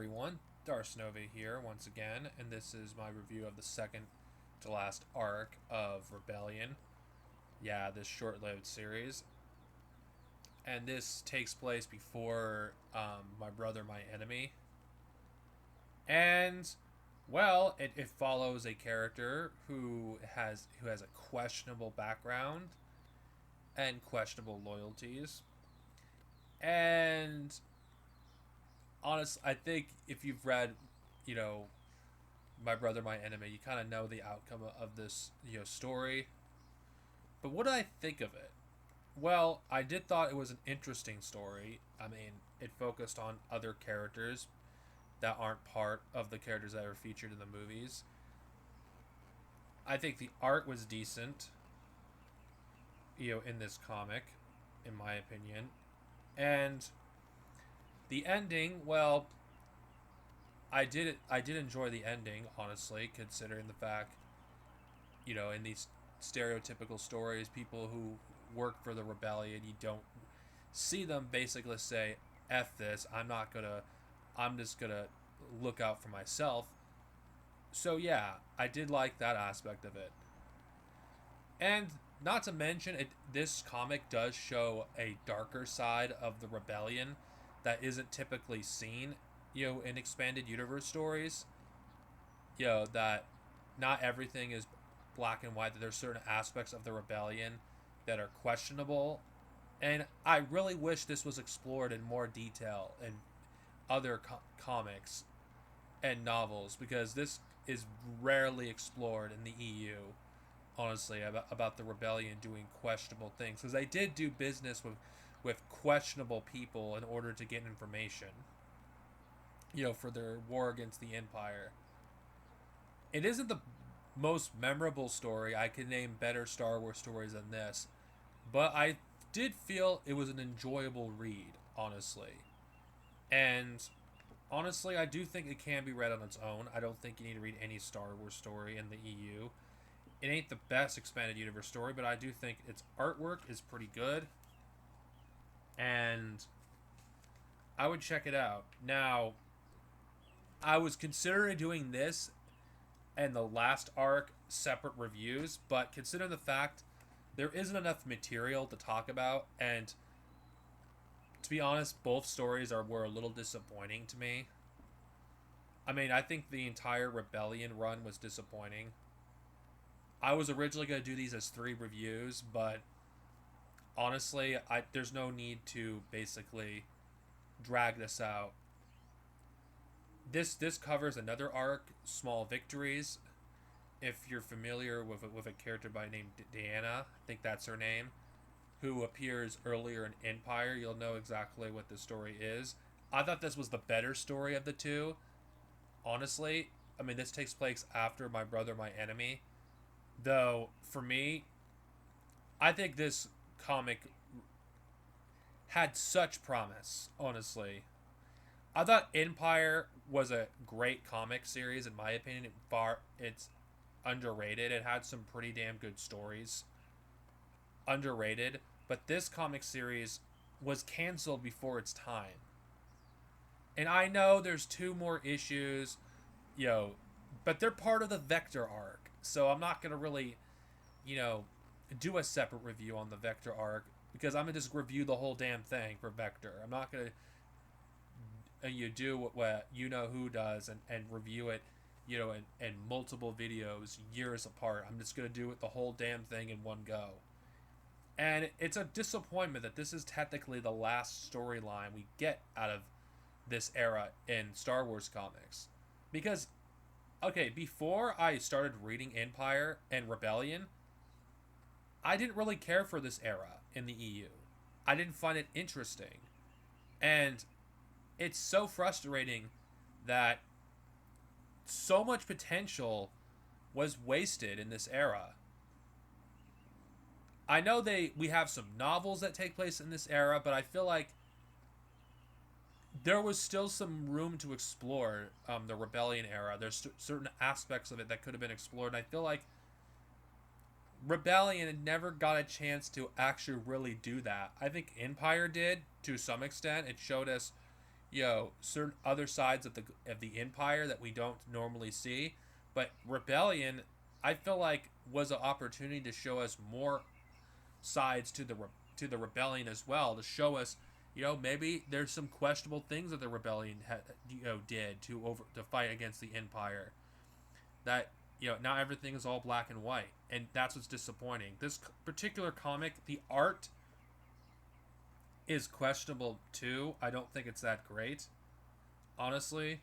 everyone, Darcenovi here once again, and this is my review of the second to last arc of Rebellion. Yeah, this short lived series. And this takes place before My Brother, My Enemy. And, well, it follows a character who has a questionable background and questionable loyalties. And I think if you've read, you know, My Brother, My Enemy, you kind of know the outcome of this, story. But what did I think of it? Well, I did thought it was an interesting story. I mean, it focused on other characters that aren't part of the characters that are featured in the movies. I think the art was decent, in this comic, in my opinion. And the ending, well, I did enjoy the ending, honestly, considering the fact, in these stereotypical stories, people who work for the rebellion, you don't see them basically say, F this, I'm just gonna look out for myself. So yeah, I did like that aspect of it. And not to mention this comic does show a darker side of the rebellion that isn't typically seen, in expanded universe stories. That not everything is black and white, that there's certain aspects of the rebellion that are questionable. And I really wish this was explored in more detail in other comics and novels, because this is rarely explored in the EU, honestly, about the rebellion doing questionable things, because they did do business with questionable people in order to get information, for their war against the Empire. It isn't the most memorable story. I can name better Star Wars stories than this, but I did feel it was an enjoyable read, honestly. And honestly, I do think it can be read on its own. I don't think you need to read any Star Wars story in the EU. It ain't the best expanded universe story, but I do think its artwork is pretty good, and I would check it out. Now, I was considering doing this and the last arc separate reviews, but consider the fact there isn't enough material to talk about, and to be honest, both stories were a little disappointing to me. I mean, I think the entire Rebellion run was disappointing. I was originally going to do these as 3 reviews, but honestly, there's no need to basically drag this out. This covers another arc, Small Victories. If you're familiar with a character by name Deanna, I think that's her name, who appears earlier in Empire, you'll know exactly what the story is. I thought this was the better story of the two, honestly. I mean, this takes place after My Brother, My Enemy. Though, for me, I think this comic had such promise, honestly. I thought Empire was a great comic series, in my opinion. It's underrated. It had some pretty damn good stories. Underrated. But this comic series was canceled before its time. And I know there's 2 more issues, you know, but they're part of the Vector arc. So I'm not going to really, you know, do a separate review on the Vector arc, because I'm going to just review the whole damn thing for Vector. I'm not going to you do what you know who does, and review it, in multiple videos years apart. I'm just going to do it the whole damn thing in one go. And it's a disappointment that this is technically the last storyline we get out of this era in Star Wars comics. Because, okay, before I started reading Empire and Rebellion, I didn't really care for this era in the EU. I didn't find it interesting. And it's so frustrating that so much potential was wasted in this era. I know we have some novels that take place in this era, but I feel like there was still some room to explore the Rebellion era. There's certain aspects of it that could have been explored, and I feel like Rebellion never got a chance to actually really do that. I think Empire did, to some extent. It showed us, certain other sides of the Empire that we don't normally see. But Rebellion, I feel like, was an opportunity to show us more sides to the rebellion as well, to show us, maybe there's some questionable things that the rebellion did to fight against the Empire. That now everything is all black and white, and that's what's disappointing. This particular comic, the art is questionable too. I don't think it's that great, honestly,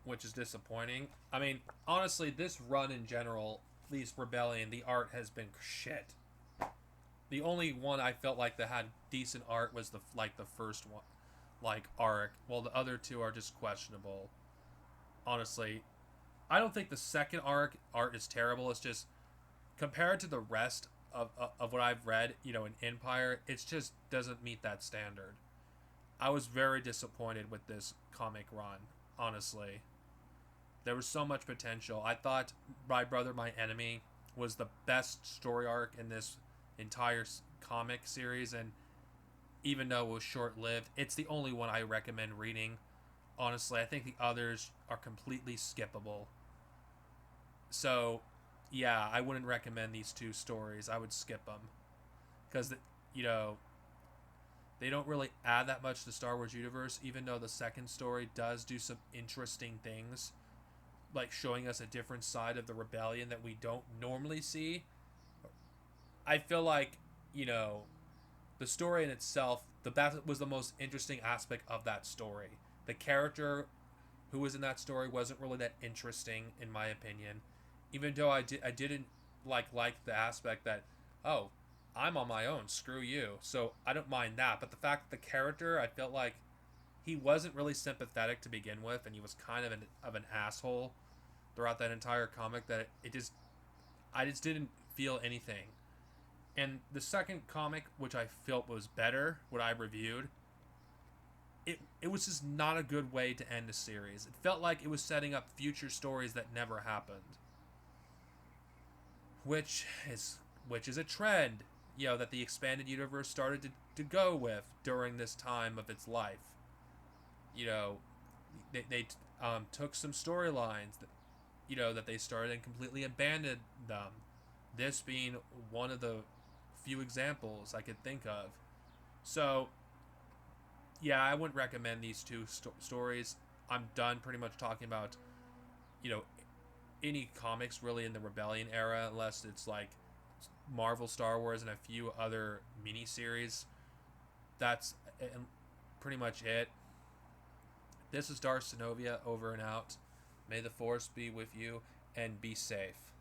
which is disappointing. I mean, honestly, this run in general, at least Rebellion, the art has been shit. The only one I felt like that had decent art was the first one, like arc. Well, the other two are just questionable. Honestly, I don't think the second arc art is terrible. It's just compared to the rest of what I've read, in Empire, it just doesn't meet that standard. I was very disappointed with this comic run, honestly. There was so much potential. I thought My Brother, My Enemy was the best story arc in this entire comic series, and even though it was short lived, it's the only one I recommend reading. Honestly, I think the others are completely skippable. So, yeah, I wouldn't recommend these two stories. I would skip them because, you know, they don't really add that much to the Star Wars universe. Even though the second story does do some interesting things, like showing us a different side of the rebellion that we don't normally see. I feel like, you know, the story in itself, that was the most interesting aspect of that story. The character who was in that story wasn't really that interesting, in my opinion. Even though I didn't like the aspect that, oh, I'm on my own, screw you. So I don't mind that. But the fact that the character, I felt like he wasn't really sympathetic to begin with, and he was kind of an asshole throughout that entire comic. That I just didn't feel anything. And the second comic, which I felt was better, what I reviewed, it was just not a good way to end a series. It felt like it was setting up future stories that never happened, which is a trend, that the expanded universe started to go with during this time of its life. You know, they took some storylines that that they started and completely abandoned them. This being one of the few examples I could think of. So yeah, I wouldn't recommend these two stories. I'm done pretty much talking about, you know, any comics really in the Rebellion era, unless it's like Marvel, Star Wars, and a few other miniseries. That's pretty much it. This is Darth Sinovia, over and out. May the Force be with you, and be safe.